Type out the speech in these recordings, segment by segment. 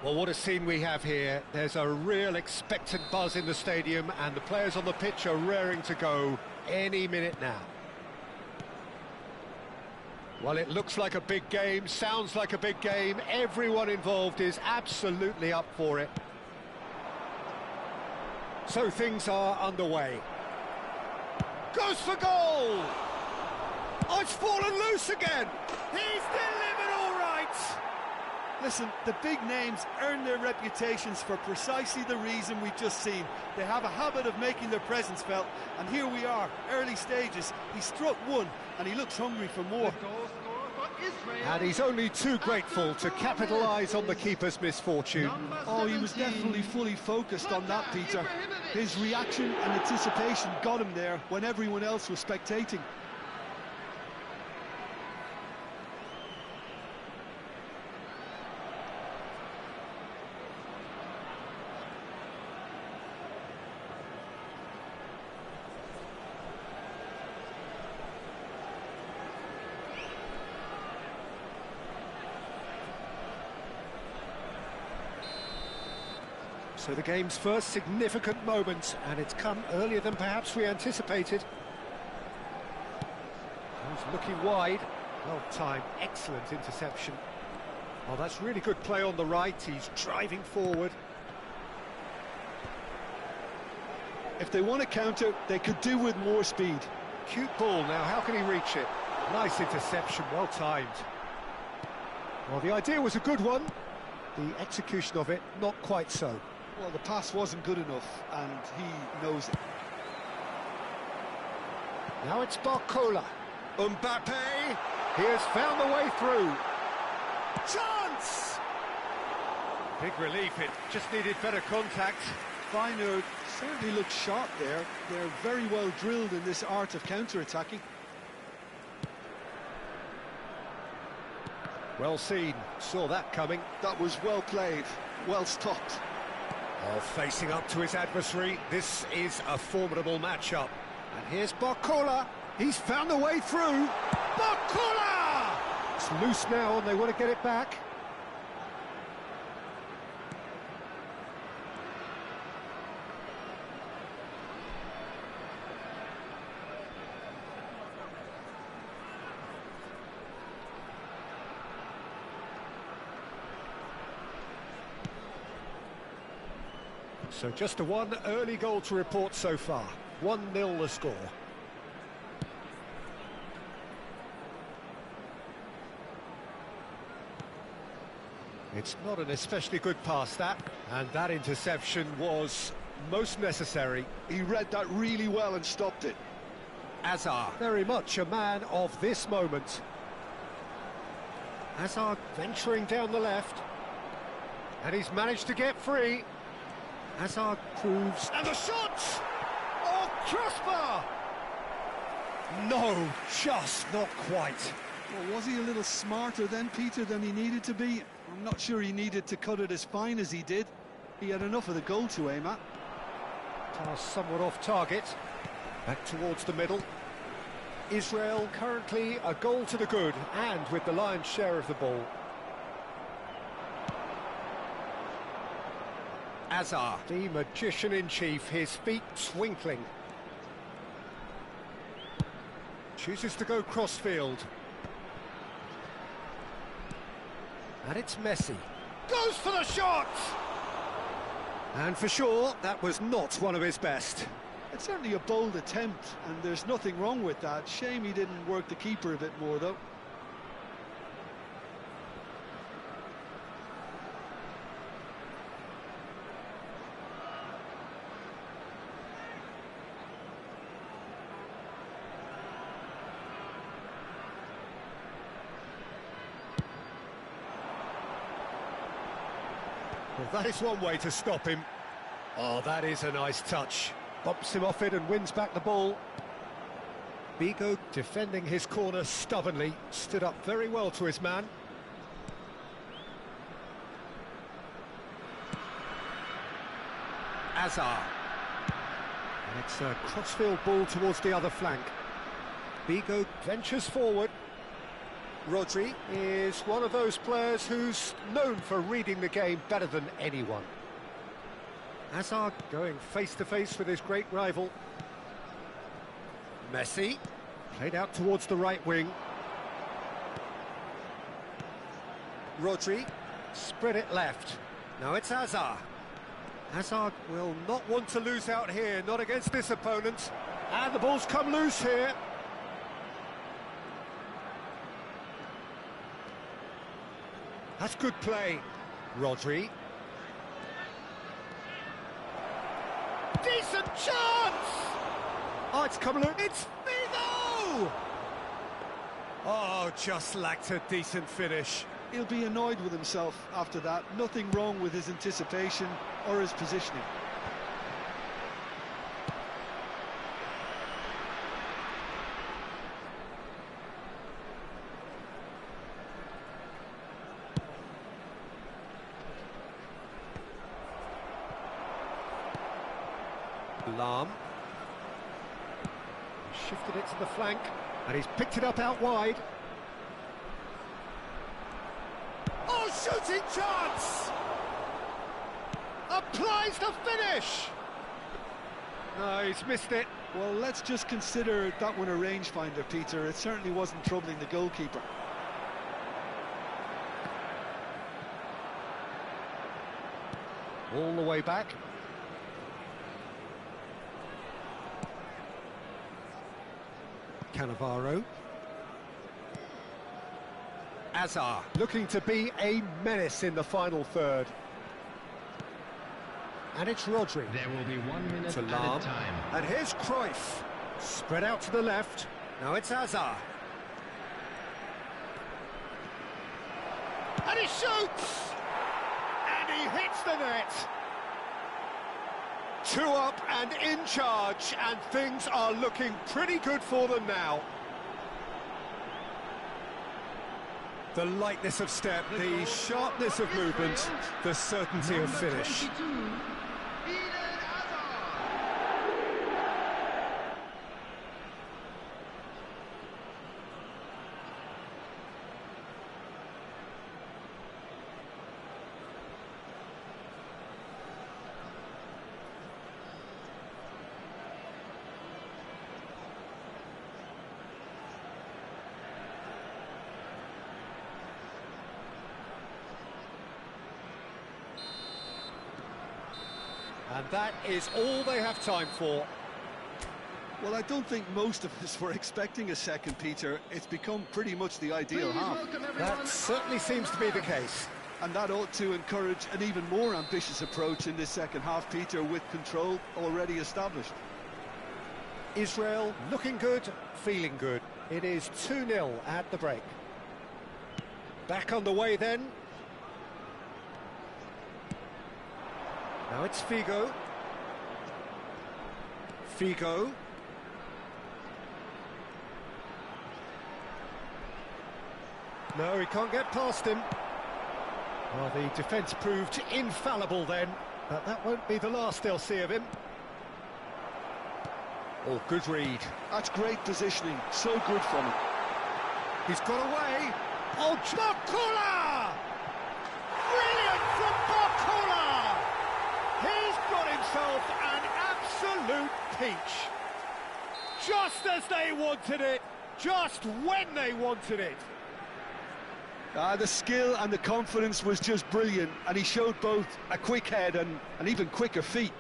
Well, what a scene we have here. There's a real expectant buzz in the stadium, and the players on the pitch are raring to go any minute now. Well, it looks like a big game, sounds like a big game. Everyone involved is absolutely up for it. So things are underway. Goes for goal! Oh, it's fallen loose again! He's delivered all right! Listen, the big names earn their reputations for precisely the reason we've just seen. They have a habit of making their presence felt, and here we are, early stages. He struck one, and he looks hungry for more. And he's only too grateful to capitalise on the keeper's misfortune. Oh, he was definitely fully focused on that, Peter. His reaction and anticipation got him there when everyone else was spectating. So the game's first significant moment, and it's come earlier than perhaps we anticipated. He's looking wide. Well timed, excellent interception. Oh, that's really good play on the right. He's driving forward. If they want to counter, they could do with more speed. Cute ball now, how can he reach it? Nice interception, well timed. Well, the idea was a good one. The execution of it, not quite so. Well, the pass wasn't good enough, and he knows it. Now it's Barcola. Mbappe, he has found the way through. Chance! Big relief, it just needed better contact. Feyenoord certainly looked sharp there. They're very well drilled in this art of counter-attacking. Well seen, saw that coming. That was well played, well stopped. Oh, facing up to his adversary, this is a formidable matchup. And here's Barcola, he's found the way through. Barcola! It's loose now and they want to get it back. So just a one early goal to report so far. 1-0 the score. It's not an especially good pass, that. And that interception was most necessary. He read that really well and stopped it. Azar, very much a man of this moment. Azar venturing down the left. And he's managed to get free. Hazard proves... And the shot! Oh, crossbar! No, just not quite. Well, was he a little smarter then, Peter, than he needed to be? I'm not sure he needed to cut it as fine as he did. He had enough of the goal to aim at. Pass somewhat off target. Back towards the middle. Israel currently a goal to the good, and with the lion's share of the ball. Azar, the magician-in-chief, his feet twinkling. Chooses to go crossfield. And it's Messi. Goes for the shot! And for sure, that was not one of his best. It's certainly a bold attempt, and there's nothing wrong with that. Shame he didn't work the keeper a bit more, though. Well, that is one way to stop him. Oh, that is a nice touch. Bumps him off it and wins back the ball. Bigo defending his corner stubbornly, stood up very well to his man. Azar. And it's a crossfield ball towards the other flank. Bigo ventures forward. Rodri is one of those players who's known for reading the game better than anyone. Hazard going face-to-face with his great rival. Messi, played out towards the right wing. Rodri, spread it left. Now it's Hazard. Hazard will not want to lose out here, not against this opponent. And the ball's come loose here. That's good play. Rodri. Decent chance! Oh, it's come loose. It's Figo! Oh, just lacked a decent finish. He'll be annoyed with himself after that. Nothing wrong with his anticipation or his positioning. Lam. Shifted it to the flank, and he's picked it up out wide. Oh, shooting chance! Applies the finish! No, he's missed it. Well, let's just consider that one a rangefinder, Peter. It certainly wasn't troubling the goalkeeper. All the way back. Cannavaro. Azar, looking to be a menace in the final third. And it's Rodri. There will be 1 minute to at Lam. a time. And here's Cruyff. Spread out to the left. Now it's Azar. And he shoots! And he he hits the net. 2 up and in charge, and things are looking pretty good for them now. The lightness of step, the sharpness of movement, the certainty of finish. And that is all they have time for. Well, I don't think most of us were expecting a second, Peter. It's become pretty much the ideal half. That certainly seems to be the case. And that ought to encourage an even more ambitious approach in this second half, Peter, with control already established. Israel looking good, feeling good. It is 2-0 at the break. Back on the way then. Now it's Figo. Figo. No, he can't get past him. Well, the defence proved infallible then, but that won't be the last they'll see of him. Oh, good read. That's great positioning, so good from him. He's got away. Oh, Bakula! Brilliant from Bakula! He's got himself an absolute peach. Just as they wanted it, just when they wanted it. The skill and the confidence was just brilliant, and he showed both a quick head and even quicker feet.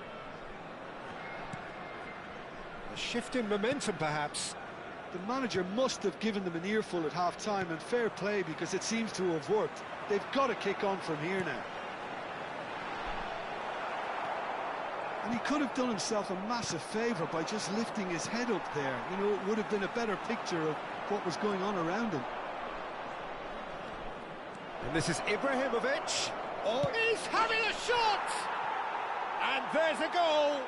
A shift in momentum, perhaps. The manager must have given them an earful at half-time, and fair play, because it seems to have worked. They've got to kick on from here now. And he could have done himself a massive favour by just lifting his head up there. You know, it would have been a better picture of what was going on around him. And this is Ibrahimovic. Oh, he's having a shot! And there's a goal!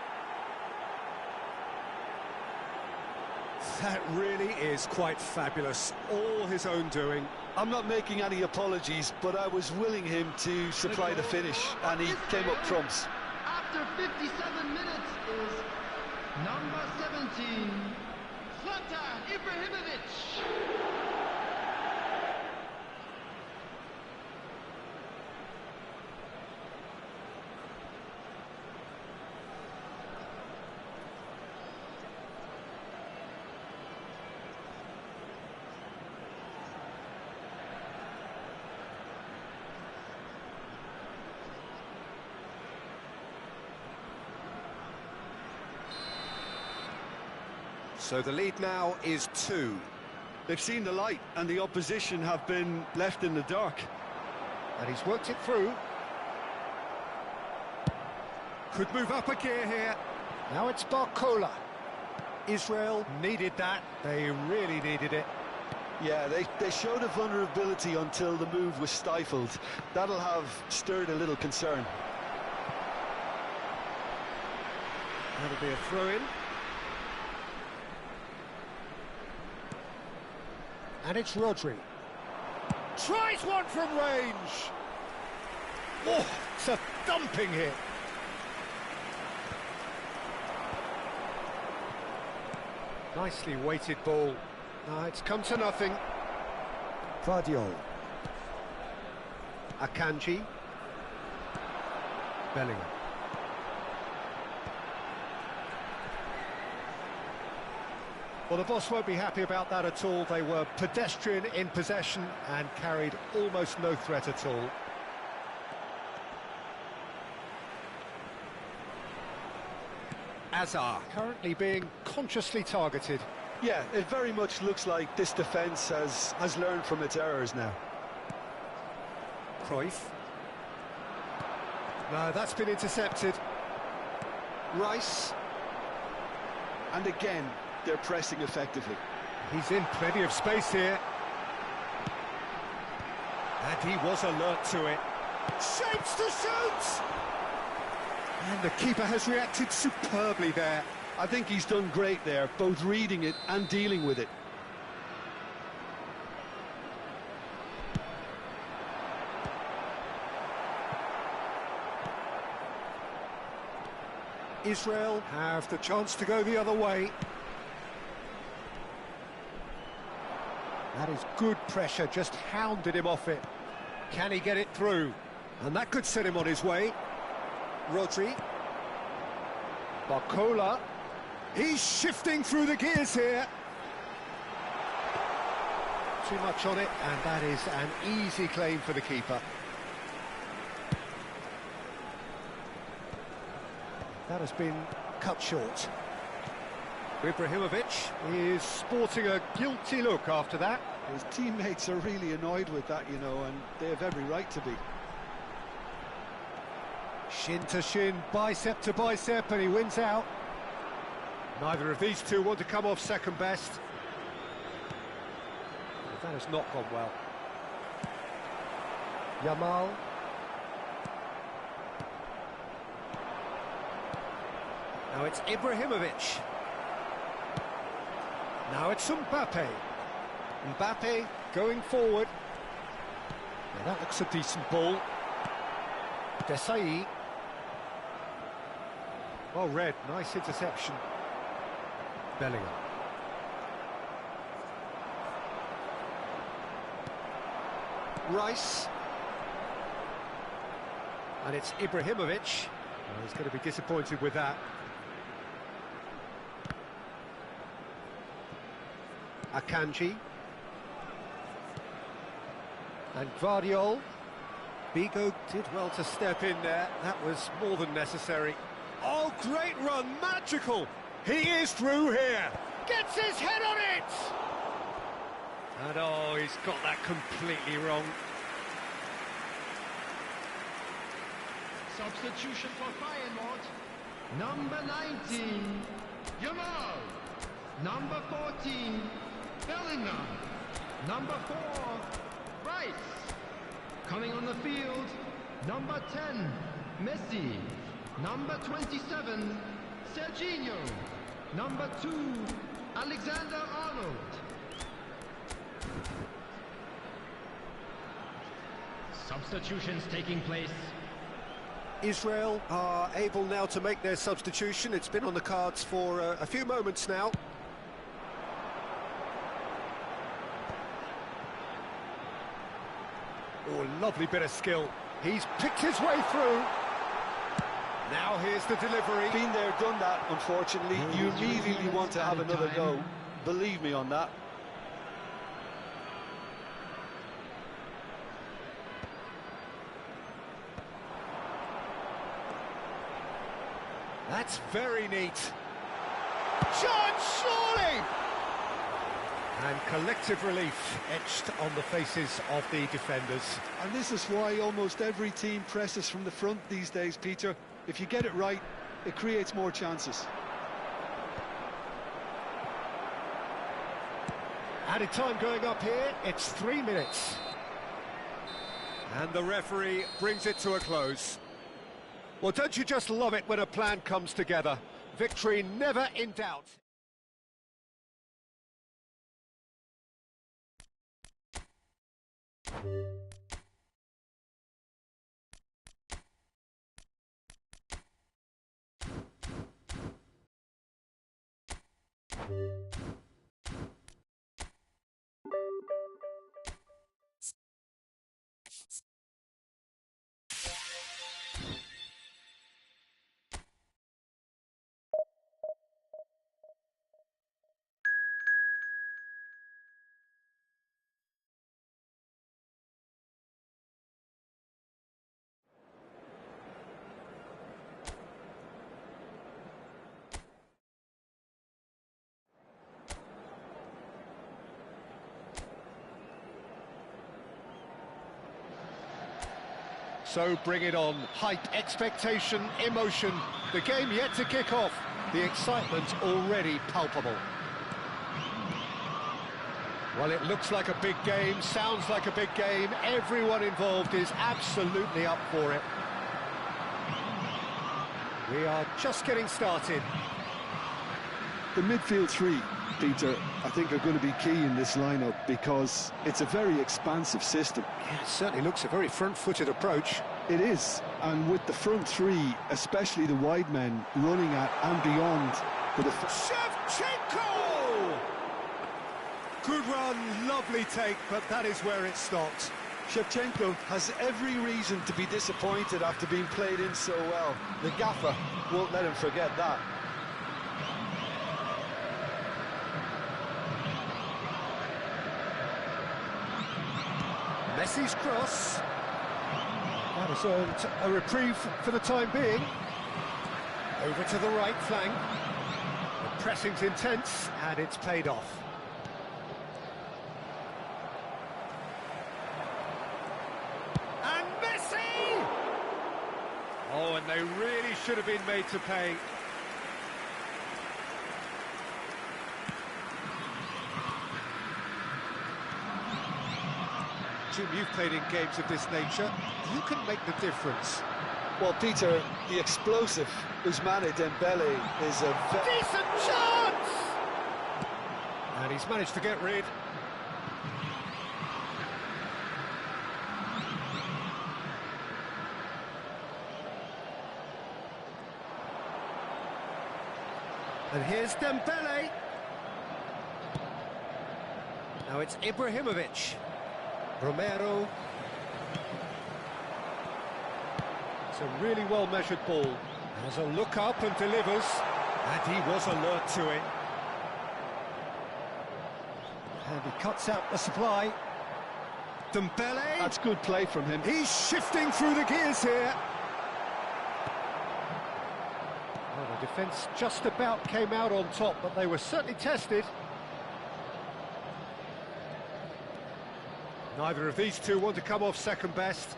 That really is quite fabulous. All his own doing. I'm not making any apologies, but I was willing him to supply the finish, and he came up trumps. After 57 minutes is number 17, Zlatan Ibrahimovic. So the lead now is 2. They've seen the light, and the opposition have been left in the dark. And he's worked it through. Could move up a gear here. Now it's Barcola. Israel needed that. They really needed it. Yeah, they showed a vulnerability until the move was stifled. That'll have stirred a little concern. That'll be a throw-in. And it's Rodri. Tries one from range. Oh, it's a thumping hit. Nicely weighted ball. It's come to nothing. Vardiol. Akanji. Bellingham. Well, the boss won't be happy about that at all. They were pedestrian in possession and carried almost no threat at all. Azar currently being consciously targeted. Yeah, it very much looks like this defence has learned from its errors now. Cruyff. No, that's been intercepted. Rice. And again, they're pressing effectively. He's in plenty of space here. And he was alert to it. Shapes to shoot! And the keeper has reacted superbly there. I think he's done great there, both reading it and dealing with it. Israel have the chance to go the other way. That is good pressure, just hounded him off it. Can he get it through? And that could set him on his way. Rodri. Barcola. He's shifting through the gears here. Too much on it, and that is an easy claim for the keeper. That has been cut short. Ibrahimovic is sporting a guilty look after that. His teammates are really annoyed with that, you know, and they have every right to be. Shin to shin, bicep to bicep, and he wins out. Neither of these two want to come off second best. But that has not gone well. Yamal. Now it's Ibrahimovic. Now it's Mbappe. Mbappe going forward. Now that looks a decent ball. Desai. Well read, nice interception. Bellingham. Rice. And it's Ibrahimovic. Well, he's going to be disappointed with that. Akanji. And Guardiol. Bigo did well to step in there. That was more than necessary. Oh, great run, magical! He is through here. Gets his head on it! And oh, he's got that completely wrong. Substitution for Feyenoord. Number 19, Yamal. Number 14, Bellingham. Number 4, Rice. Coming on the field, number 10, Messi. Number 27, Serginho. Number 2, Alexander-Arnold. Substitutions taking place. Israel are able now to make their substitution. It's been on the cards for a few moments now. Oh, lovely bit of skill. He's picked his way through. Now here's the delivery. Been there, done that, unfortunately. You immediately want to have another go. Believe me on that. That's very neat. Chance, surely! And collective relief etched on the faces of the defenders. And this is why almost every team presses from the front these days, Peter. If you get it right, it creates more chances. Added time going up here, it's 3 minutes. And the referee brings it to a close. Well, don't you just love it when a plan comes together? Victory never in doubt. So bring it on. Hype, expectation, emotion. The game yet to kick off. The excitement already palpable. Well, it looks like a big game, sounds like a big game. Everyone involved is absolutely up for it. We are just getting started. The midfield three, Peter, I think are going to be key in this lineup because it's a very expansive system. Yeah, it certainly looks a very front-footed approach. It is, and with the front three, especially the wide men, running at and beyond the defence. Shevchenko! Good run, lovely take, but that is where it stops. Shevchenko has every reason to be disappointed after being played in so well. The gaffer won't let him forget that. Messi's cross. That has earned a reprieve for the time being. Over to the right flank. The pressing's intense, and it's paid off. And Messi! Oh, and they really should have been made to pay. Jim, you've played in games of this nature. Who can make the difference? Well, Peter, the explosive Ousmane Dembele is a decent chance! And he's managed to get rid. And here's Dembele. Now it's Ibrahimovic. Romero. It's a really well-measured ball. Has a look up and delivers. And he was alert to it. And he cuts out the supply. Dembele. That's good play from him. He's shifting through the gears here. Well, the defence just about came out on top, but they were certainly tested. Neither of these two want to come off second best.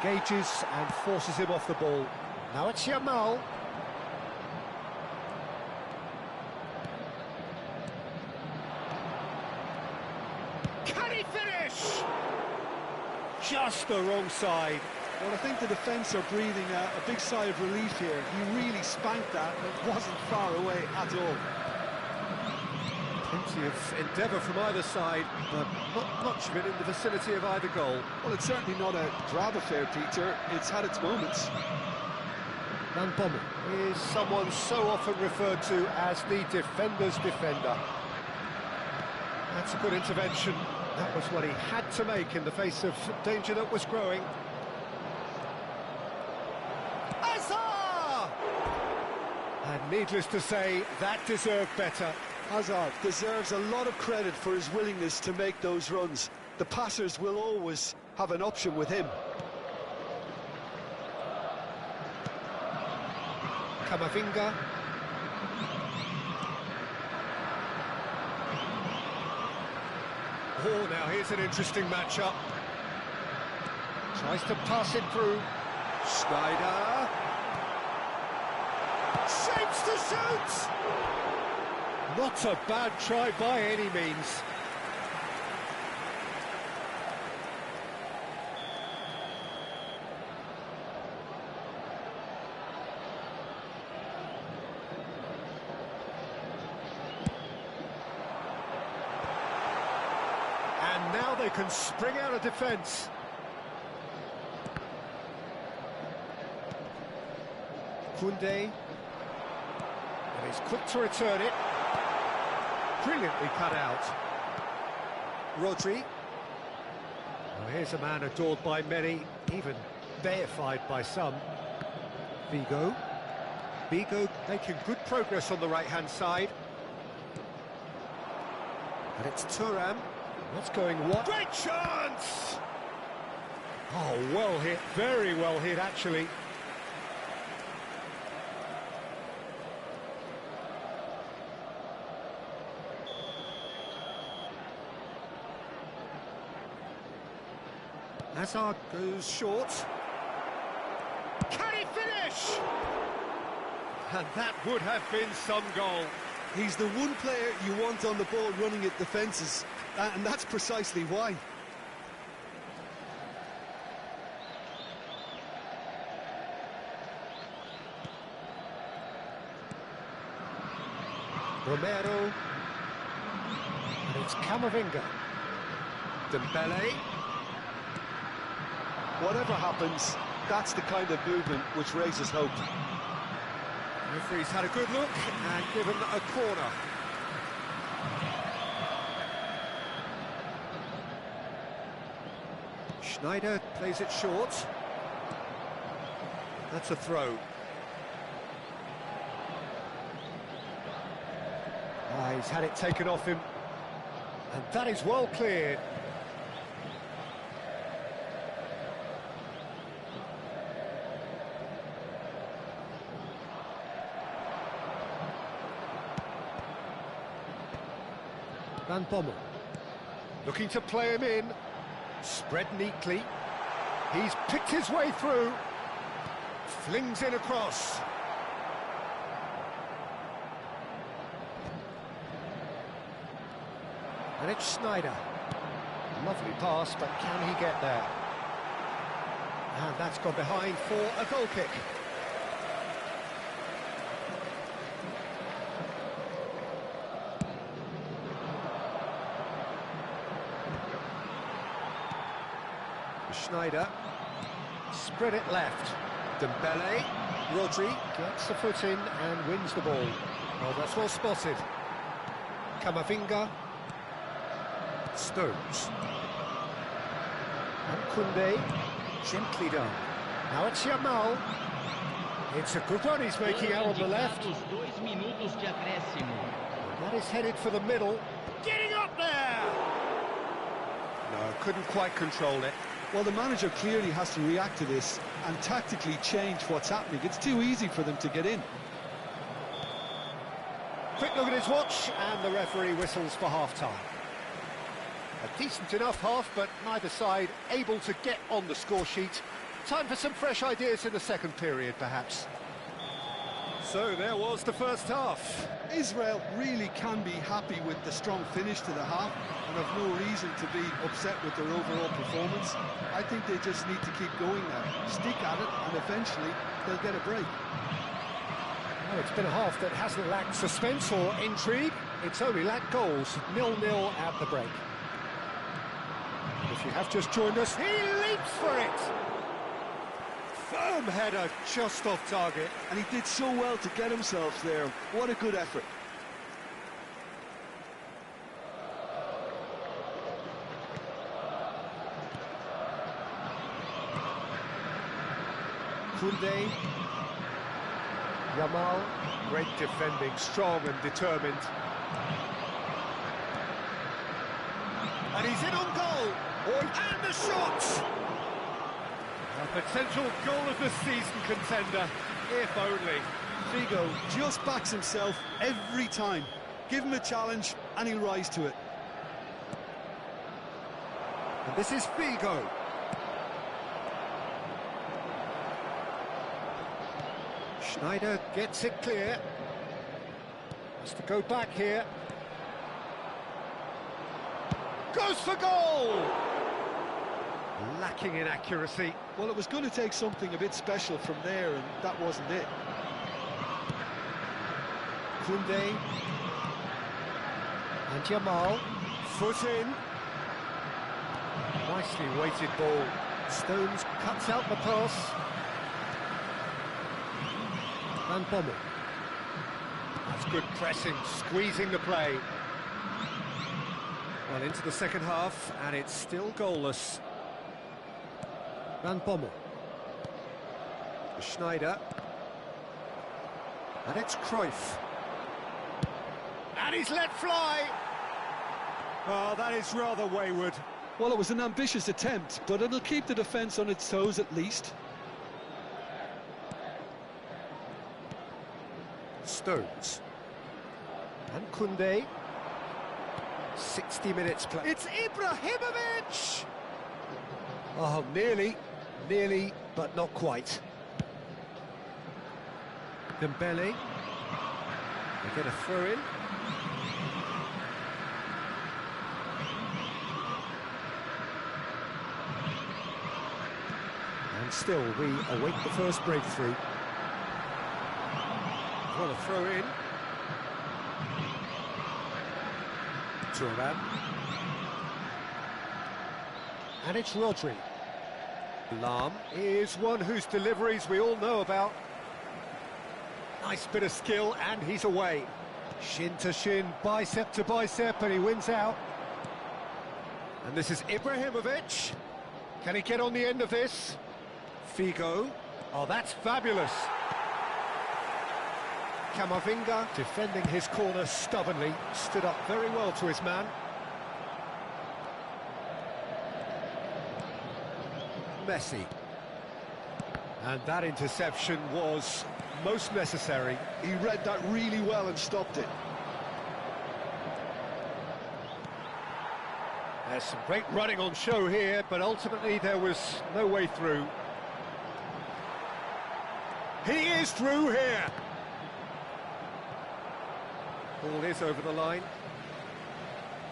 Engages and forces him off the ball. Now it's Yamal. Can he finish? Just the wrong side. Well, I think the defence are breathing a big sigh of relief here. He really spanked that, and it wasn't far away at all. Plenty of endeavour from either side, but not much of it in the vicinity of either goal. Well, it's certainly not a grab affair, Peter. It's had its moments. Van Bommel is someone so often referred to as the defender's defender. That's a good intervention. That was what he had to make in the face of danger that was growing. Hazard! And needless to say, that deserved better. Hazard deserves a lot of credit for his willingness to make those runs. The passers will always have an option with him. Camavinga. Oh, now here's an interesting matchup. Tries to pass it through. Schneider. Shapes to shoot! Not a bad try by any means. And now they can spring out of defence. Koundé. And he's quick to return it. Brilliantly cut out. Rodri. Well, here's a man adored by many, even deified by some. Vigo. Vigo making good progress on the right-hand side. And it's Thuram. What's going what? Great chance! Oh, well hit, very well hit, actually. Hazard goes short. Can he finish? And that would have been some goal. He's the one player you want on the ball running at defences, and that's precisely why. Romero. And it's Camavinga. Dembele. Whatever happens, that's the kind of movement which raises hope. Referee's had a good look and given a corner. Schneider plays it short. That's a throw. He's had it taken off him. And that is well cleared. Van Bommel, looking to play him in, spread neatly, he's picked his way through, flings in across. And it's Schneider, lovely pass, but can he get there? And that's gone behind for a goal kick. Schneider, spread it left. Dembele, Rodri gets the foot in and wins the ball. Oh, that's well spotted. Camavinga, Stones. And Koundé, gently done. Now it's Yamal. It's a good run he's making out on the left. And that is headed for the middle. Getting up there! No, couldn't quite control it. Well, the manager clearly has to react to this and tactically change what's happening. It's too easy for them to get in. Quick look at his watch, and the referee whistles for half-time. A decent enough half, but neither side able to get on the score sheet. Time for some fresh ideas in the second period, perhaps. So there was the first half. Israel really can be happy with the strong finish to the half and have no reason to be upset with their overall performance. I think they just need to keep going now, stick at it, and eventually they'll get a break. Well, it's been a half that hasn't lacked suspense or intrigue. It's only lacked goals. 0-0 at the break. And if you have just joined us, he leaps for it! Firm header just off target. And he did so well to get himself there. What a good effort. Koundé, Yamal, great defending, strong and determined. And he's in on goal. And the shot! A potential goal of the season contender, if only. Figo just backs himself every time. Give him a challenge and he'll rise to it. And this is Figo. Schneider gets it clear. Has to go back here. Goes for goal! Lacking in accuracy. Well, it was going to take something a bit special from there, and that wasn't it. Koundé. And Yamal. Foot in. Nicely weighted ball. Stones cuts out the pass. Van Bommel. That's good pressing, squeezing the play. Well, into the second half, and it's still goalless. Van Bommel. Schneider. And it's Cruyff. And he's let fly! Oh, that is rather wayward. Well, it was an ambitious attempt, but it'll keep the defence on its toes at least. Stones. And Koundé. 60 minutes play. It's Ibrahimovic! Oh, nearly, but not quite. Dembele. They get a throw in. And still, we await the first breakthrough. Well, a throw in. To a man. And it's Rodri. Lam is one whose deliveries we all know about. Nice bit of skill, and he's away. Shin to shin, bicep to bicep, and he wins out. And this is Ibrahimovic. Can he get on the end of this? Figo. Oh, that's fabulous. Camavinga, defending his corner stubbornly, stood up very well to his man. Messi. And that interception was most necessary. He read that really well and stopped it. There's some great running on show here, but ultimately there was no way through. He is through here. Ball is over the line.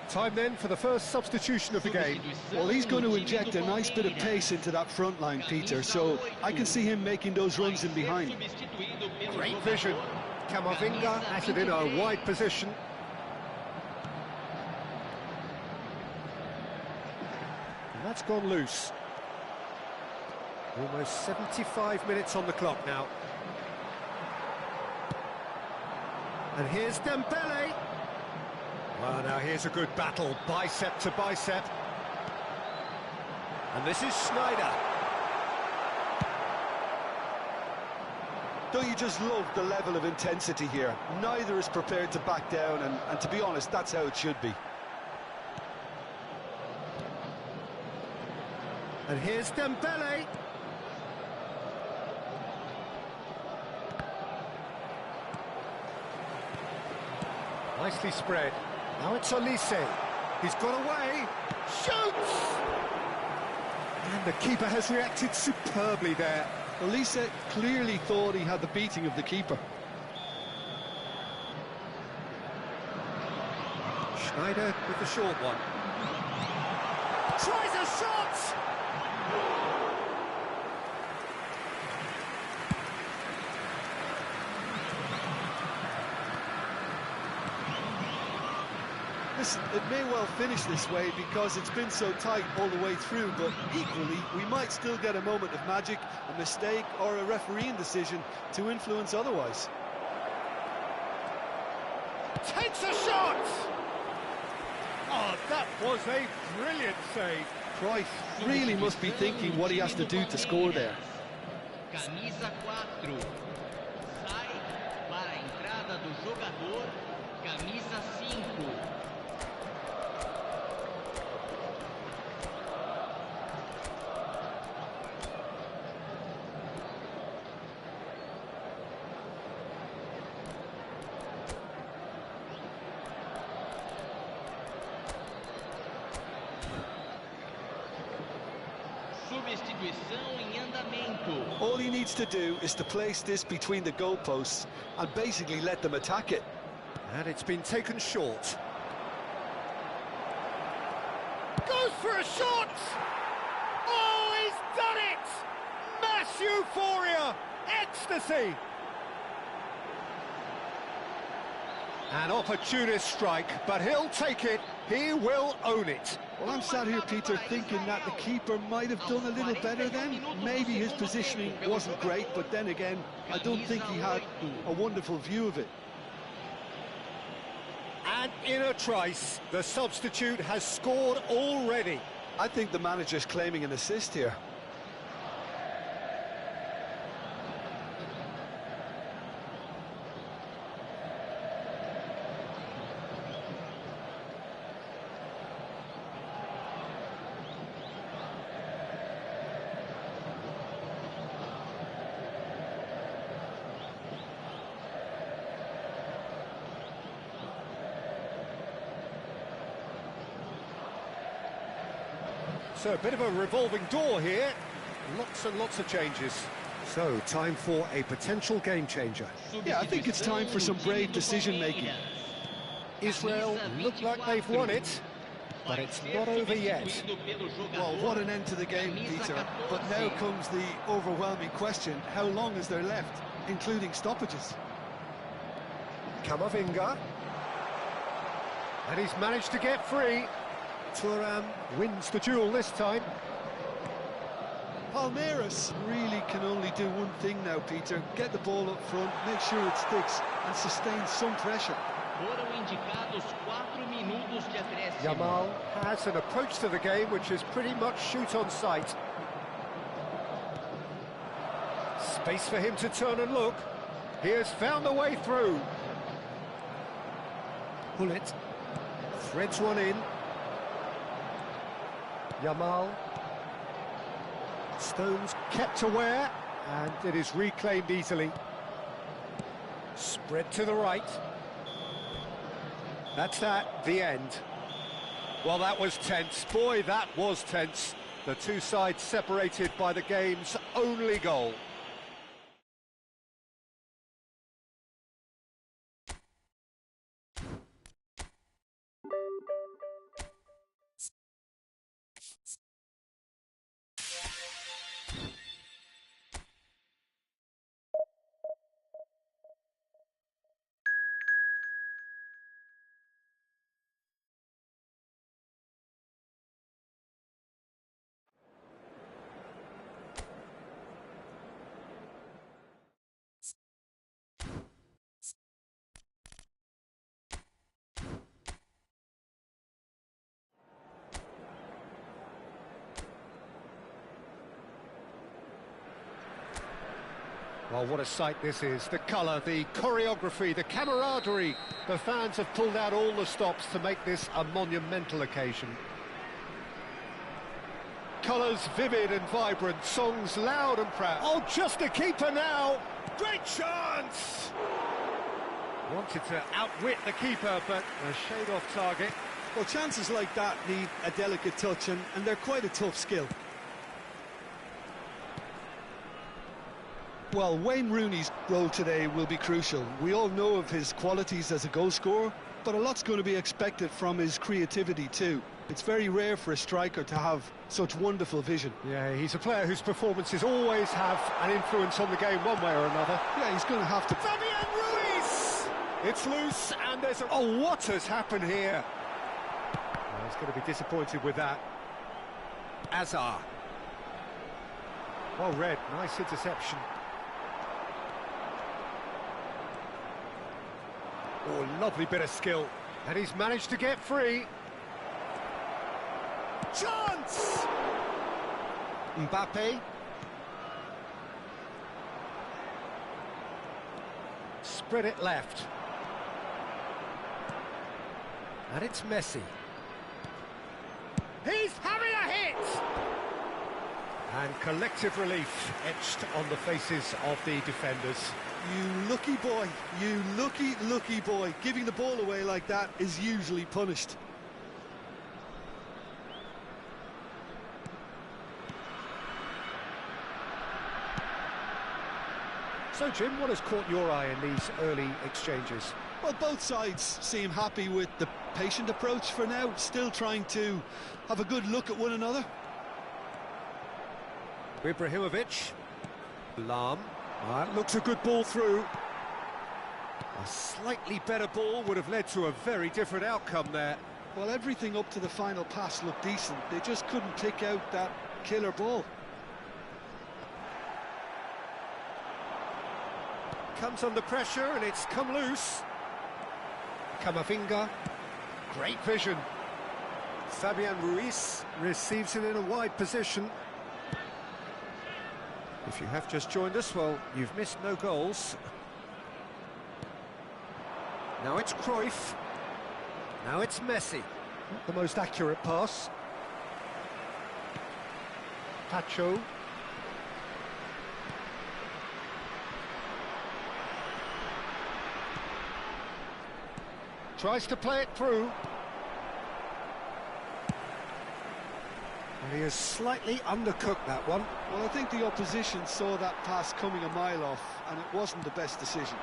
Time then for the first substitution of the game. Well, he's going to inject a nice bit of pace into that front line, Peter, so I can see him making those runs in behind. Great vision. Camavinga has it in a wide position. And that's gone loose. Almost 75 minutes on the clock now. And here's Dembele. Well, now here's a good battle, bicep to bicep. And this is Schneider. Don't you just love the level of intensity here? Neither is prepared to back down, and to be honest, that's how it should be. And here's Dembele. Nicely spread. Now it's Olise. He's got away. Shoots! And the keeper has reacted superbly there. Olise clearly thought he had the beating of the keeper. Schneider with the short one. Tries a shot! Listen, it may well finish this way because it's been so tight all the way through, but equally, we might still get a moment of magic, a mistake, or a refereeing decision to influence otherwise. Takes a shot! Oh, that was a brilliant save. Cruyff really must be thinking what he has to do to score there. Camisa 4. Sai para a entrada do jogador, camisa 5. Substituição em andamento. All he needs to do is to place this between the goalposts and basically let them attack it. And it's been taken short. Goes for a shot! Oh, he's done it! Mass euphoria! Ecstasy! An opportunist strike, but he'll take it. He will own it. Well, I'm sat here, Peter, thinking that the keeper might have done a little better then. Maybe his positioning wasn't great, but then again, I don't think he had a wonderful view of it. And in a trice, the substitute has scored already. I think the manager's claiming an assist here. So a bit of a revolving door here. Lots and lots of changes. So, time for a potential game changer. Yeah, I think it's time for some brave decision-making. Israel look like they've won it, but it's not over yet. Well, what an end to the game, Peter. But now comes the overwhelming question: how long is there left, including stoppages? Camavinga. And he's managed to get free. Thuram wins the duel this time. Palmeiras really can only do one thing now, Peter. Get the ball up front, make sure it sticks, and sustain some pressure. Foram indicados 4 minutos de acréscimo. Yamal has an approach to the game which is pretty much shoot on sight. Space for him to turn and look. He has found the way through. Hullet threads one in. Yamal. Stones kept aware, and it is reclaimed easily. Spread to the right. That's that, the end. Well, that was tense. Boy, that was tense. The two sides separated by the game's only goal. Well, what a sight this is. The colour, the choreography, the camaraderie. The fans have pulled out all the stops to make this a monumental occasion. Colours vivid and vibrant, songs loud and proud. Oh, just a keeper now! Great chance! Wanted to outwit the keeper, but a shade off target. Well, chances like that need a delicate touch, and they're quite a tough skill. Well, Wayne Rooney's role today will be crucial. We all know of his qualities as a goal scorer, but a lot's going to be expected from his creativity too. It's very rare for a striker to have such wonderful vision. Yeah, he's a player whose performances always have an influence on the game one way or another. Yeah, he's going to have to... Fabian Ruiz! It's loose, and there's a... Oh, what has happened here? Well, he's going to be disappointed with that. Azar. Well read, nice interception. Oh, lovely bit of skill. And he's managed to get free. Chance! Mbappe. Spread it left. And it's Messi. He's having a hit! And collective relief etched on the faces of the defenders. You lucky boy, you lucky boy. Giving the ball away like that is usually punished. So, Jim, what has caught your eye in these early exchanges? Well, both sides seem happy with the patient approach for now, still trying to have a good look at one another. Ibrahimovic. Lahm. That looks a good ball through. A slightly better ball would have led to a very different outcome there. Well, everything up to the final pass looked decent. They just couldn't pick out that killer ball. Comes under pressure and it's come loose. Camavinga. Great vision. Fabian Ruiz receives it in a wide position. If you have just joined us, well, you've missed no goals. Now it's Cruyff. Now it's Messi. Not the most accurate pass. Pacho. Tries to play it through. Well, he has slightly undercooked that one. Well, I think the opposition saw that pass coming a mile off, and it wasn't the best decision.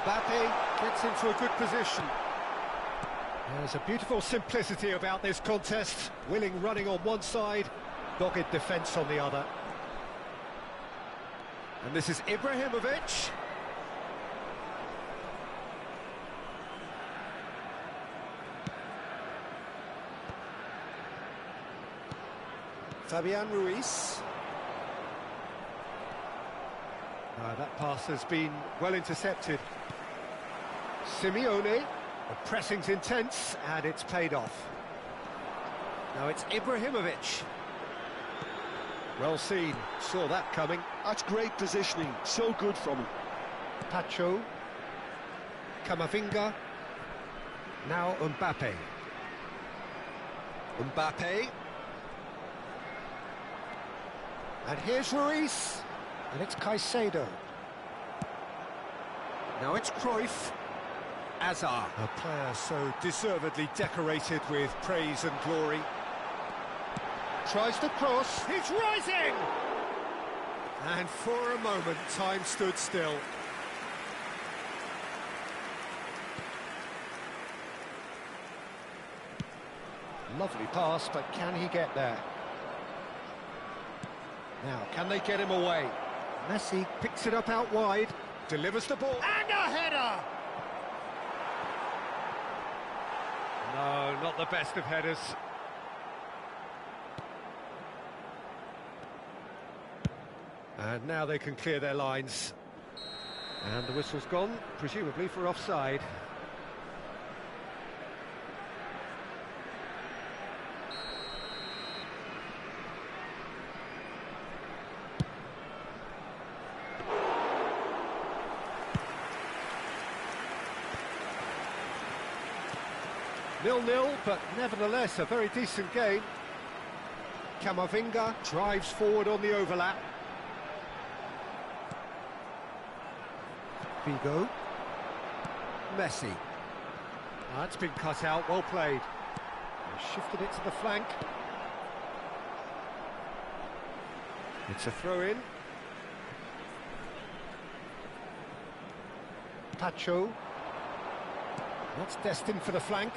Mbappe gets into a good position. There's a beautiful simplicity about this contest. Willing running on one side, dogged defence on the other. And this is Ibrahimovic. Fabian Ruiz. That pass has been well intercepted. Simeone. The pressing's intense, and it's paid off. Now it's Ibrahimovic. Well seen, saw that coming. That's great positioning, so good from him. Pacho. Camavinga. Now Mbappe. Mbappe. And here's Ruiz. And it's Caicedo. Now it's Cruyff. Azar, a player so deservedly decorated with praise and glory. Tries to cross, he's rising! And for a moment, time stood still. Lovely pass, but can he get there? Now, can they get him away? Messi picks it up out wide, delivers the ball, and a header! No, not the best of headers. And now they can clear their lines. And the whistle's gone, presumably for offside. Nil-nil, but nevertheless a very decent game. Camavinga drives forward on the overlap. Figo. Messi. That's been cut out, well played. He shifted it to the flank. It's a throw-in. Pacho. That's destined for the flank.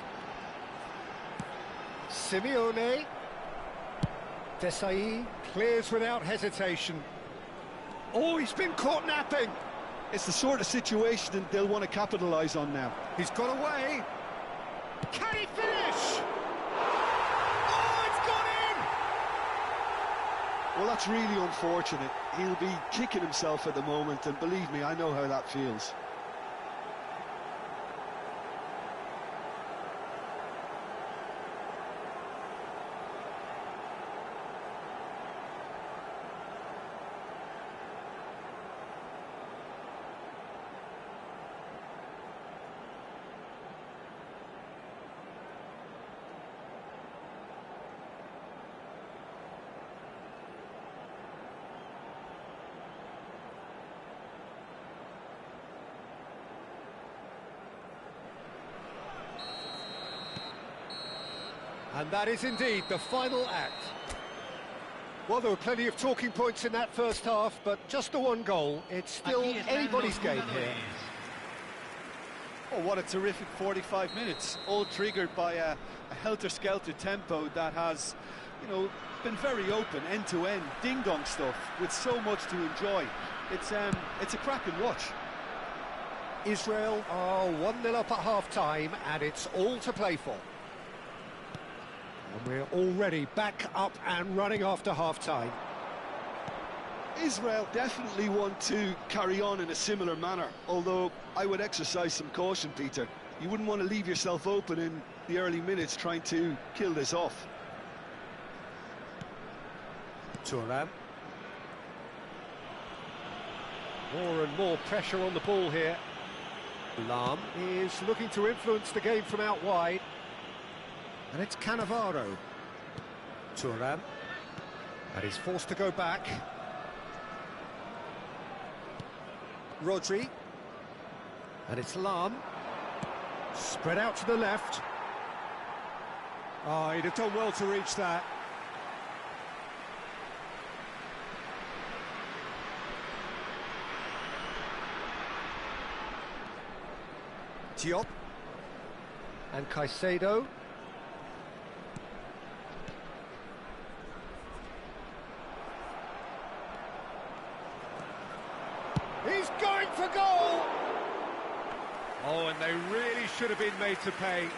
Simeone. Desai clears without hesitation. Oh, he's been caught napping. It's the sort of situation they'll want to capitalise on now. He's got away. Can he finish? Oh, it's gone in! Well, that's really unfortunate. He'll be kicking himself at the moment, and believe me, I know how that feels. And that is indeed the final act. Well, there were plenty of talking points in that first half, but just the one goal. It's still anybody's game here. Oh, what a terrific 45 minutes, all triggered by a helter-skelter tempo that has, you know, been very open, end-to-end, ding-dong stuff, with so much to enjoy. It's a cracking watch. Israel are 1-0 up at half-time, and it's all to play for. And we're already back up and running after half-time. Israel definitely want to carry on in a similar manner, although I would exercise some caution, Peter. You wouldn't want to leave yourself open in the early minutes trying to kill this off. Thuram. More and more pressure on the ball here. Lam is looking to influence the game from out wide. And it's Cannavaro. Thuram. And he's forced to go back. Rodri. And it's Lam. Spread out to the left. Oh, he'd have done well to reach that. Diop. And Caicedo. He's going for goal! Oh, and they really should have been made to pay.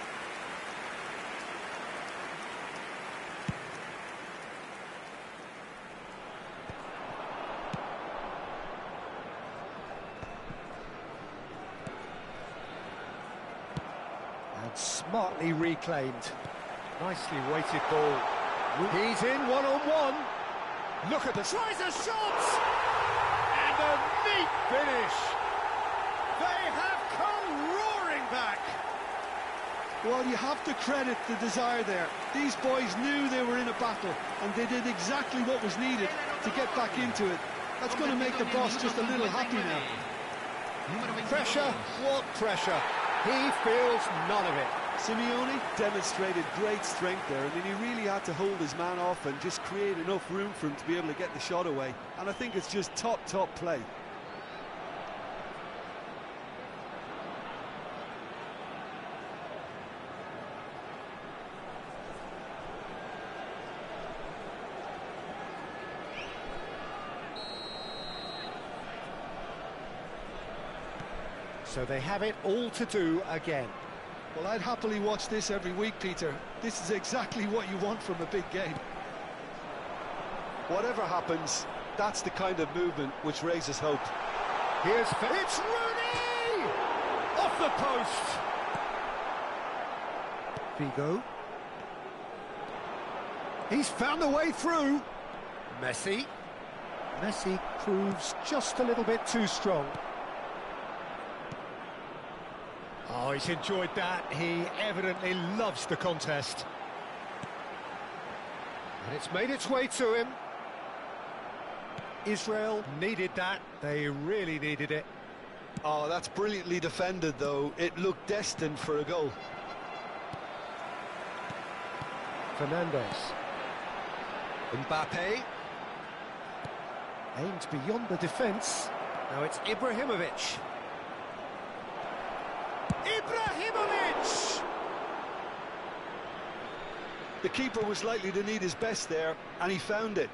And smartly reclaimed. Nicely weighted ball. He's in one-on-one. Look at the... Tries a shot! And a neat finish. They have come roaring back. Well, you have to credit the desire there. These boys knew they were in a battle, and they did exactly what was needed to get back into it. That's going to make the boss just a little happy now. Pressure, what pressure? He feels none of it. Simeone demonstrated great strength there. I mean, he really had to hold his man off and just create enough room for him to be able to get the shot away. And I think it's just top play. So they have it all to do again. Well, I'd happily watch this every week, Peter. This is exactly what you want from a big game. Whatever happens, that's the kind of movement which raises hope. It's Rooney! Off the post! Figo. He's found a way through. Messi. Messi proves just a little bit too strong. Oh, he's enjoyed that. He evidently loves the contest. And it's made its way to him. Israel needed that. They really needed it. Oh, that's brilliantly defended, though. It looked destined for a goal. Fernandez. Mbappe. Aimed beyond the defence. Now it's Ibrahimovic. Ibrahimovic! The keeper was likely to need his best there, and he found it.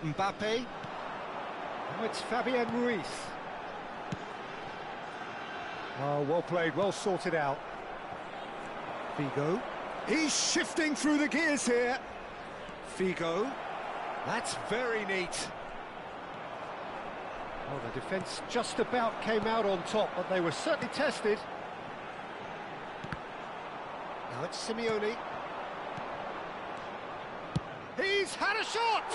Mbappe. Now it's Fabian Ruiz. Oh, well played, well sorted out. Figo. He's shifting through the gears here. Figo. That's very neat. Well, the defence just about came out on top, but they were certainly tested. Now it's Simeone. He's had a shot!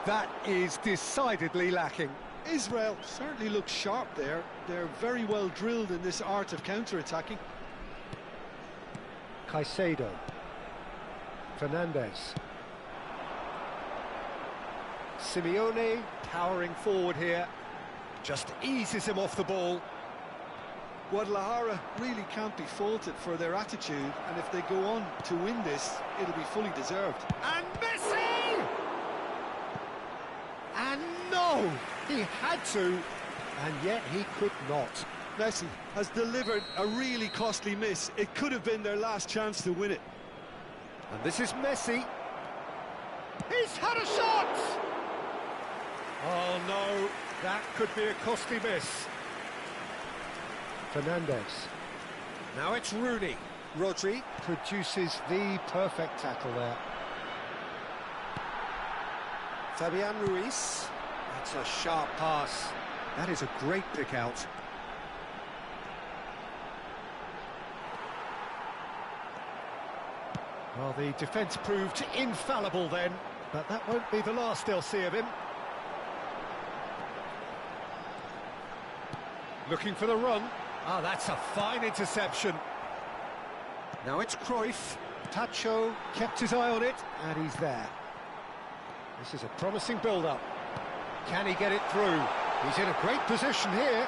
That is decidedly lacking. Israel certainly looks sharp there. They're very well drilled in this art of counter-attacking. Caicedo. Fernandez. Simeone powering forward here. Just eases him off the ball. Guadalajara really can't be faulted for their attitude, and if they go on to win this, it'll be fully deserved. And Messi! And no! He had to, and yet he could not. Messi has delivered a really costly miss. It could have been their last chance to win it. And this is Messi. He's had a shot! Oh no, that could be a costly miss. Fernandez. Now it's Rooney. Rodri produces the perfect tackle there. Fabian Ruiz. That's a sharp pass. That is a great pick out. Well, the defence proved infallible then, but that won't be the last they'll see of him. Looking for the run. Ah, that's a fine interception. Now it's Cruyff. Tacho kept his eye on it, and he's there. This is a promising build-up. Can he get it through? He's in a great position here.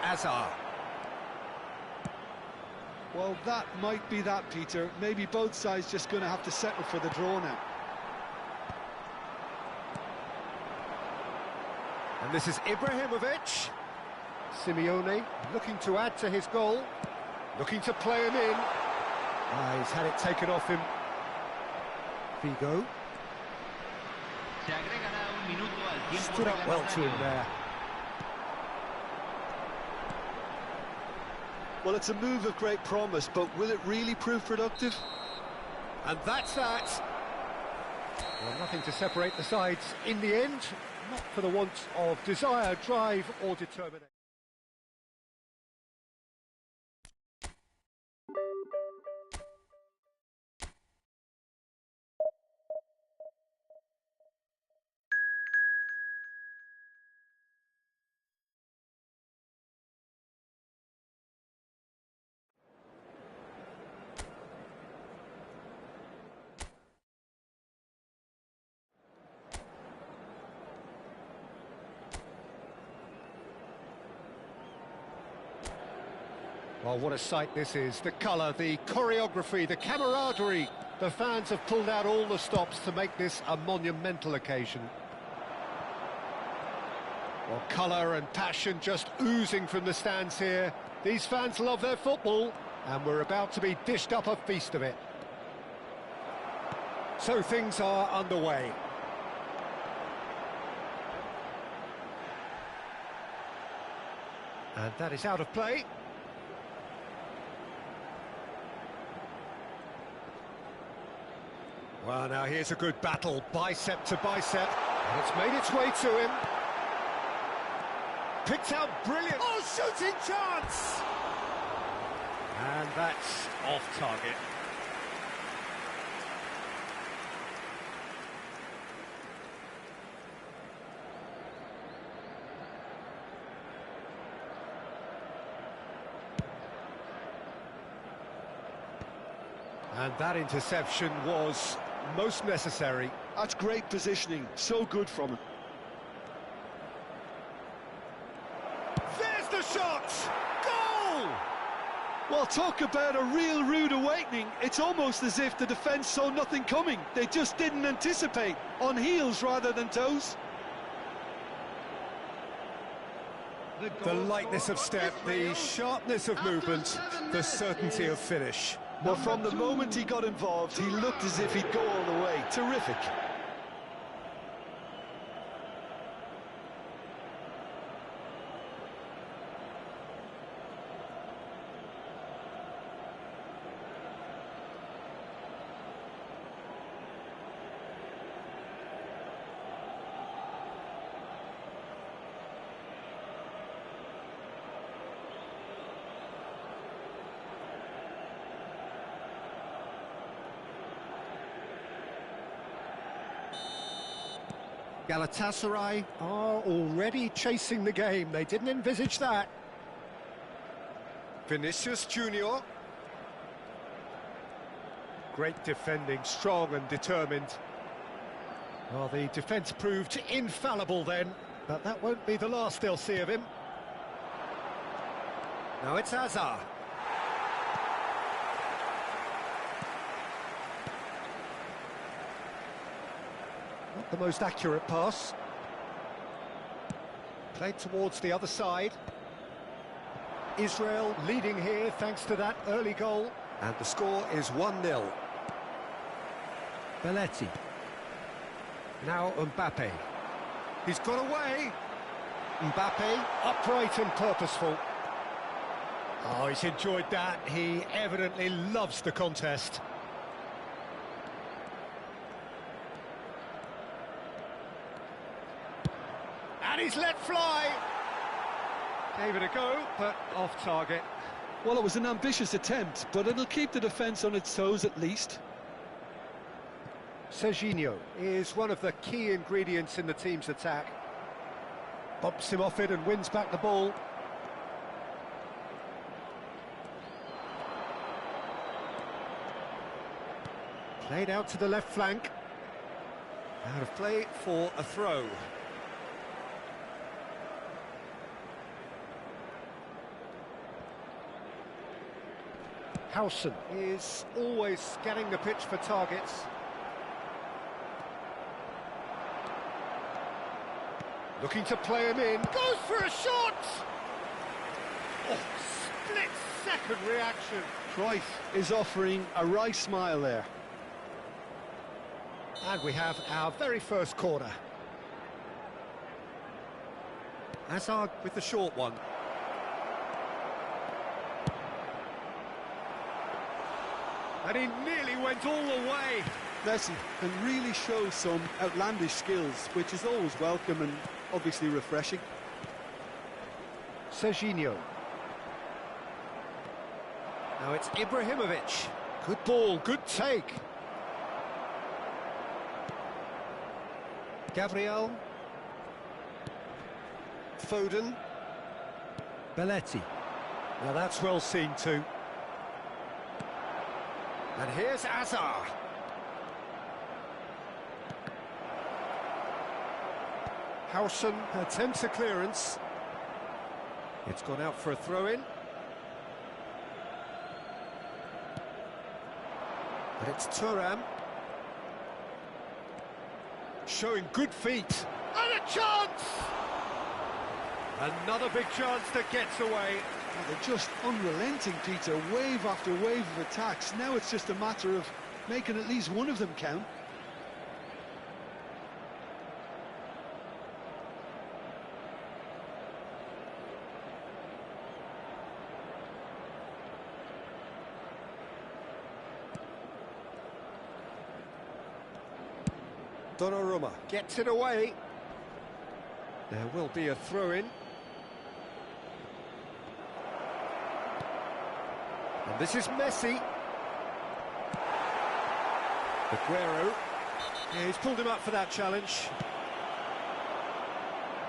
Hazard. Well, that might be that, Peter. Maybe both sides just going to have to settle for the draw now. And this is Ibrahimovic. Simeone looking to add to his goal, looking to play him in. He's had it taken off him. Figo. Se agregará un minuto al tiempo Stood up well to him reglamentario. there. Well, it's a move of great promise, but will it really prove productive? And that's that. Well, nothing to separate the sides in the end, not for the want of desire, drive or determination. Well, what a sight this is. The colour, the choreography, the camaraderie. The fans have pulled out all the stops to make this a monumental occasion. Well, colour and passion just oozing from the stands here. These fans love their football, and we're about to be dished up a feast of it. So things are underway. And that is out of play. Well, now here's a good battle, bicep to bicep, and it's made its way to him. Picked out brilliant. Oh, shooting chance! And that's off target. And that interception was most necessary. That's great positioning, so good from him. There's the shot! Goal! Well, talk about a real rude awakening. It's almost as if the defence saw nothing coming. They just didn't anticipate, on heels rather than toes. The lightness of step, the sharpness of movement, the certainty of finish. Well, from the moment he got involved, he looked as if he'd go all the way. Terrific. Galatasaray are already chasing the game. They didn't envisage that. Vinicius Junior. Great defending, strong and determined. Well, the defence proved infallible then, but that won't be the last they'll see of him. Now it's Hazard. Not the most accurate pass. Played towards the other side. Israel leading here thanks to that early goal. And the score is 1-0. Belletti. Now Mbappe. He's got away. Mbappe, upright and purposeful. Oh, he's enjoyed that. He evidently loves the contest. And he's let fly. Gave it a go, but off target. Well, it was an ambitious attempt, but it'll keep the defence on its toes at least. Serginho is one of the key ingredients in the team's attack. Bumps him off it and wins back the ball. Played out to the left flank. Out of play for a throw. Howson is always scanning the pitch for targets. Looking to play him in. Goes for a shot! Oh, split-second reaction. Cruyff is offering a wry smile there. And we have our very first corner. Hazard with the short one. And he nearly went all the way. Messi can really show some outlandish skills, which is always welcome and obviously refreshing. Serginho. Now it's Ibrahimovic. Good ball, good take. Gabriel. Foden. Belletti. Now that's well seen too. And here's Hazard. Howson attempts a clearance. It's gone out for a throw-in. But it's Thuram. Showing good feet. And a chance! Another big chance that gets away. They're just unrelenting, Peter. Wave after wave of attacks. Now it's just a matter of making at least one of them count. Donnarumma gets it away. There will be a throw-in. And this is Messi. Aguero. Yeah, he's pulled him up for that challenge.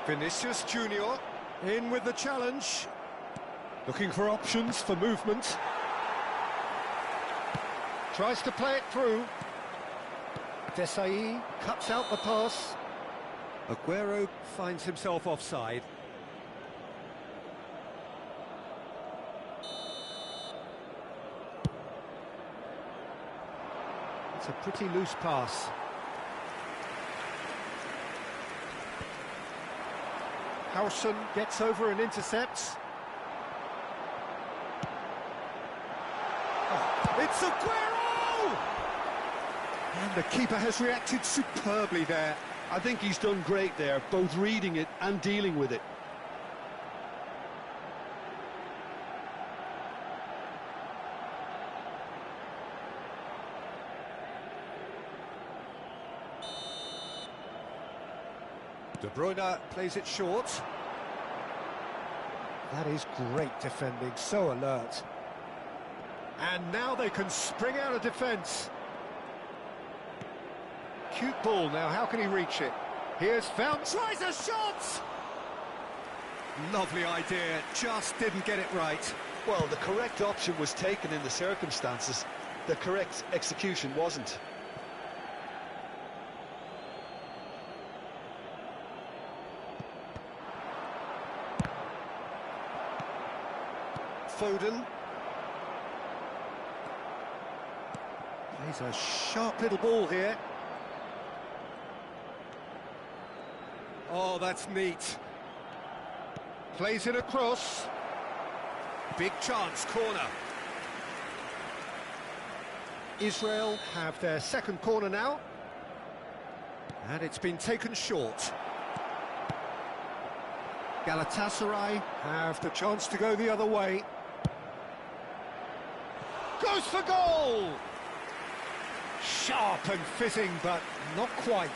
Vinicius Junior in with the challenge. Looking for options for movement. Tries to play it through. Desai cuts out the pass. Aguero finds himself offside. It's a pretty loose pass. Howson gets over and intercepts. Oh, it's Aguero! And the keeper has reacted superbly there. I think he's done great there, both reading it and dealing with it. De Bruyne plays it short. That is great defending, so alert. And now they can spring out of defence. Cute ball now, how can he reach it? Here's found, tries a shot! Lovely idea, just didn't get it right. Well, the correct option was taken in the circumstances. The correct execution wasn't. Foden. Plays a sharp little ball here. Oh, that's neat. Plays it across. Big chance, corner. Israel have their second corner now. And it's been taken short. Galatasaray have the chance to go the other way. Goes for goal! Sharp and fitting, but not quite.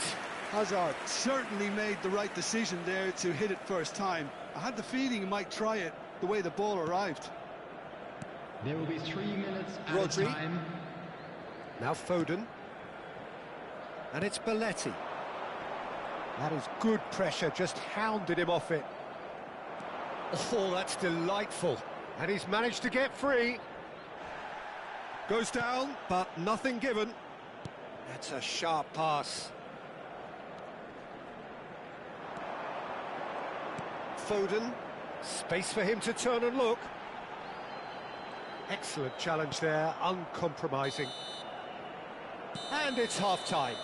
Hazard certainly made the right decision there to hit it first time. I had the feeling he might try it the way the ball arrived. There will be 3 minutes at Rodri. a time. Now Foden. And it's Belletti. That is good pressure, just hounded him off it. Oh, that's delightful. And he's managed to get free. Goes down, but nothing given. That's a sharp pass. Foden. Space for him to turn and look. Excellent challenge there, uncompromising. And it's half-time.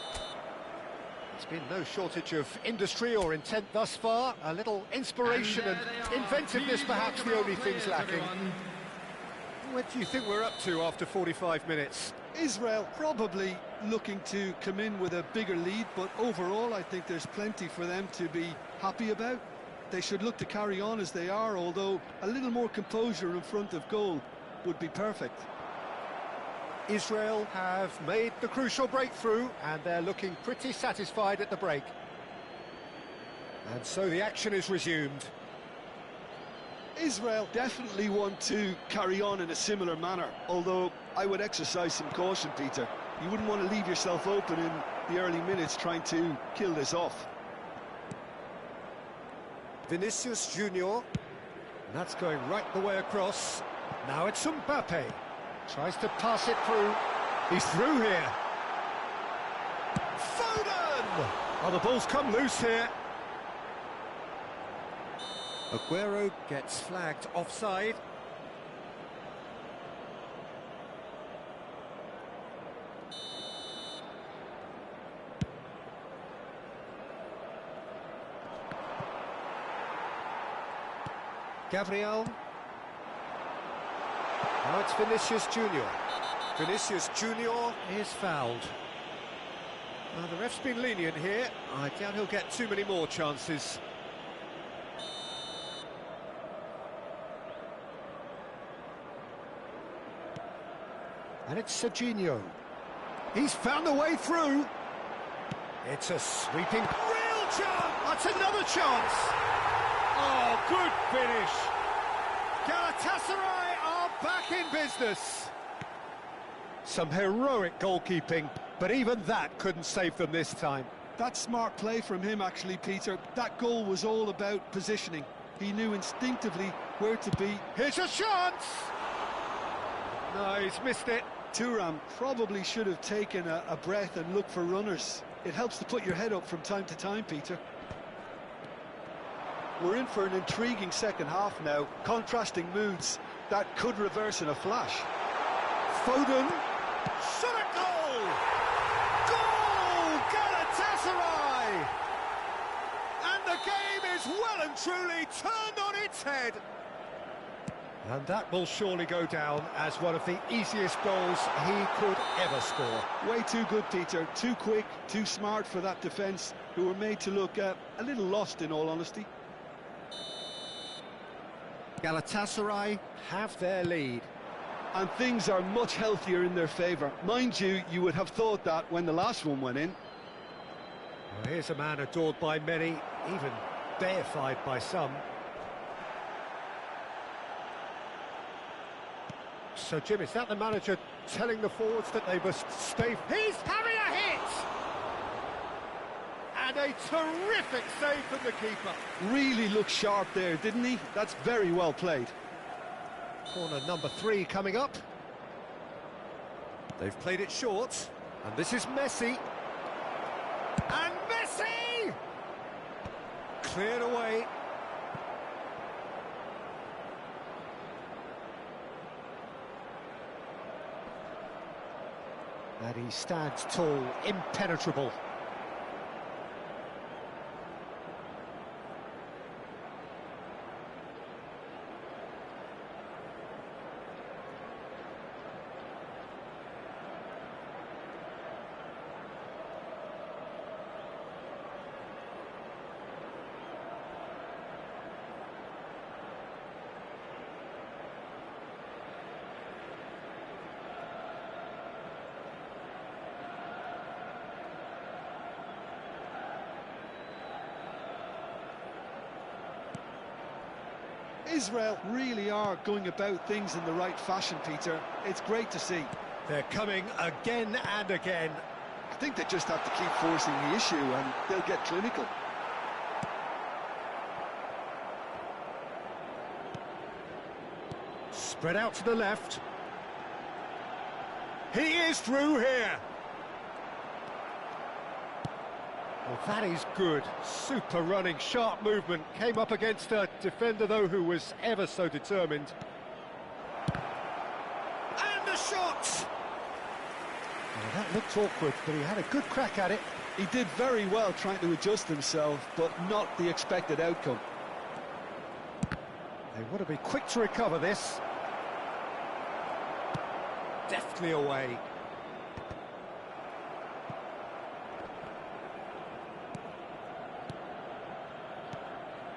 There's been no shortage of industry or intent thus far. A little inspiration and inventiveness perhaps the only things lacking. What do you think we're up to after 45 minutes? Israel probably looking to come in with a bigger lead, but overall I think there's plenty for them to be happy about. They should look to carry on as they are, although a little more composure in front of goal would be perfect. Israel have made the crucial breakthrough and they're looking pretty satisfied at the break. And so the action is resumed. Israel definitely want to carry on in a similar manner, although I would exercise some caution, Peter. You wouldn't want to leave yourself open in the early minutes trying to kill this off. Vinicius Junior, that's going right the way across. Now it's Mbappe, tries to pass it through. He's through here. Foden! Oh, the ball's come loose here. Aguero gets flagged offside. Gabriel. Now it's Vinicius Junior. Vinicius Junior is fouled. Well, the ref's been lenient here. I doubt he'll get too many more chances. And it's Serginho. He's found the way through. It's a sweeping... Real chance! That's another chance! Oh, good finish. Galatasaray are back in business. Some heroic goalkeeping, but even that couldn't save them this time. That's smart play from him, actually, Peter. That goal was all about positioning. He knew instinctively where to be. Here's a chance! No, he's missed it. Thuram probably should have taken a breath and looked for runners. It helps to put your head up from time to time, Peter. We're in for an intriguing second half now. Contrasting moods that could reverse in a flash. Foden. Shot at goal! Goal! Galatasaray! And the game is well and truly turned on its head. And that will surely go down as one of the easiest goals he could ever score. Way too good, Peter. Too quick, too smart for that defence, who were made to look a little lost, in all honesty. Galatasaray have their lead. And things are much healthier in their favour. Mind you, you would have thought that when the last one went in. Well, here's a man adored by many, even deified by some. So, Jim, is that the manager telling the forwards that they must stay... He's having a hit! And a terrific save from the keeper. Really looked sharp there, didn't he? That's very well played. Corner number 3 coming up. They've played it short. And this is Messi. And Messi! Cleared away. And he stands tall, impenetrable. Israel really are going about things in the right fashion, Peter. It's great to see. They're coming again and again. I think they just have to keep forcing the issue and they'll get clinical. Spread out to the left. He is through here. Well, that is good. Super running, sharp movement. Came up against a defender, though, who was ever so determined. Well, that looked awkward, but he had a good crack at it. He did very well trying to adjust himself, but not the expected outcome. They want to be quick to recover this. Deftly away.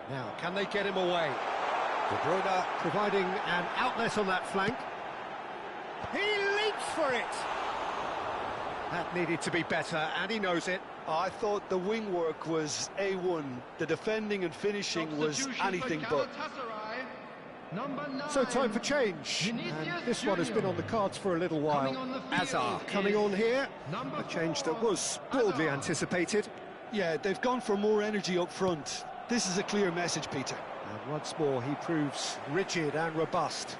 Now, can they get him away? De Bruyne providing an outlet on that flank. He leaps for it! That needed to be better, and he knows it. I thought the wing work was A1. The defending and finishing was anything but. So time for change. And this one has been on the cards for a little while. Azar coming on here. A change that was broadly anticipated. Yeah, they've gone for more energy up front. This is a clear message, Peter. And once more, he proves rigid and robust.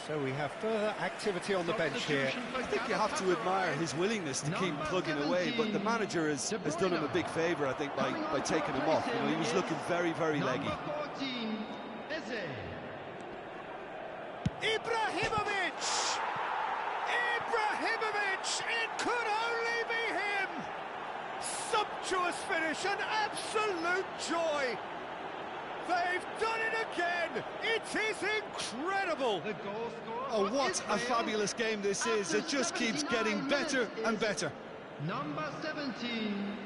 So we have further activity on the bench here. I think you have to admire his willingness to keep plugging away, but the manager has done him a big favour, I think, by taking him off. You know, he was looking very, very leggy. Ibrahimovic! Ibrahimovic! It could only be him! Sumptuous finish, an absolute joy! They've done it again! It is incredible! Oh, what a fabulous game this is. It just keeps getting better and better. Number 17,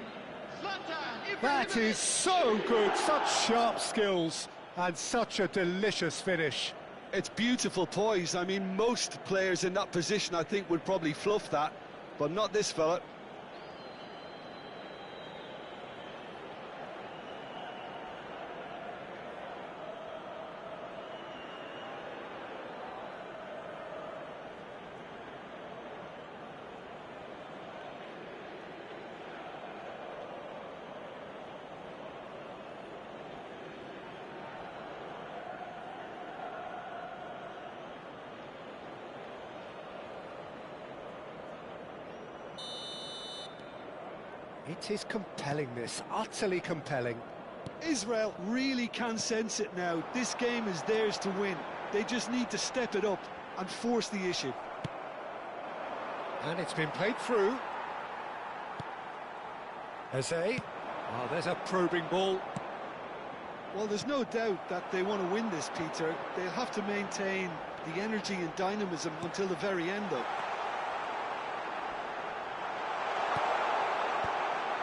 Zlatan That is so good, such sharp skills, and such a delicious finish. It's beautiful poise. I mean, most players in that position, I think, would probably fluff that, but not this fella. It is compelling, this, utterly compelling. Israel really can sense it now. This game is theirs to win. They just need to step it up and force the issue. And it's been played through. Eze. Oh, there's a probing ball. Well, there's no doubt that they want to win this, Peter. They'll have to maintain the energy and dynamism until the very end, though.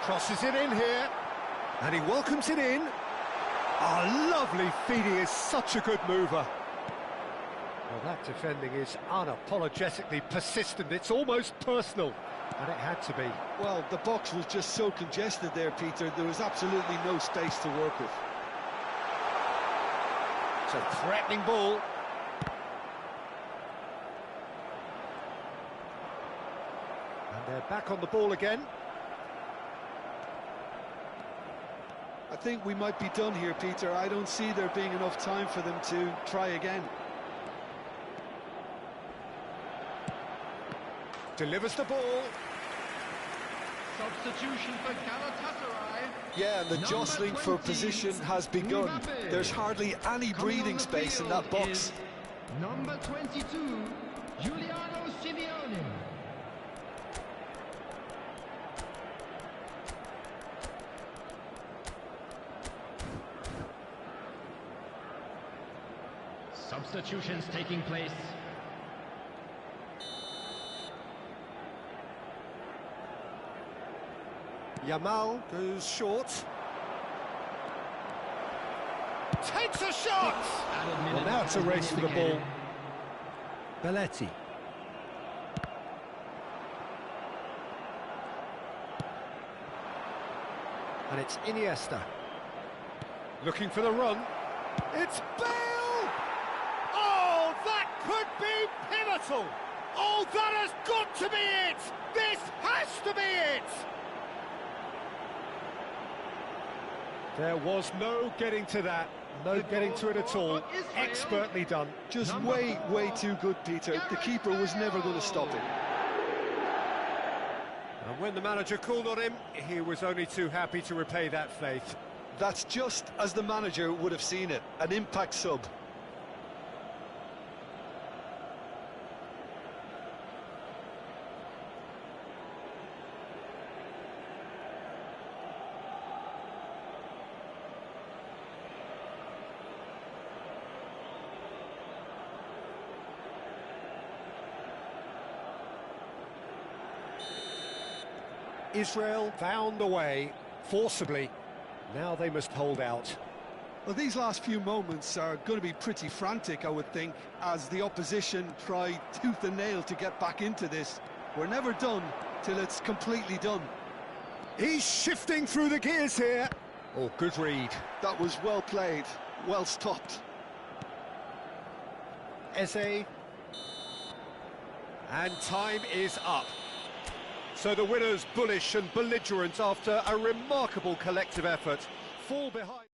Crosses it in here, and he welcomes it in. Oh, lovely feed, he is such a good mover. Well, that defending is unapologetically persistent, it's almost personal, and it had to be. Well, the box was just so congested there, Peter, there was absolutely no space to work with. It's a threatening ball. And they're back on the ball again. I think we might be done here, Peter. I don't see there being enough time for them to try again. Delivers the ball. Substitution for Galatasaray. Yeah, and the jostling for position has begun. There's hardly any breathing space in that box. Number 22, Giuliano Simeone. Substitutions taking place. Yamal goes short. Takes a shot! Well, now it's a race for the ball. Belletti. And it's Iniesta. Looking for the run. It's Bale! Oh, that could be pivotal! Oh, that has got to be it! This has to be it! There was no getting to that, no getting to it at all. Expertly done. Just way too good, Peter. The keeper was never going to stop him. And when the manager called on him, he was only too happy to repay that faith. That's just as the manager would have seen it, an impact sub. Israel found a way, forcibly. Now they must hold out. Well, these last few moments are going to be pretty frantic, I would think, as the opposition try tooth and nail to get back into this. We're never done till it's completely done. He's shifting through the gears here. Oh, good read. That was well played, well stopped. Eze. And time is up. So the winners bullish and belligerent after a remarkable collective effort. Fall behind.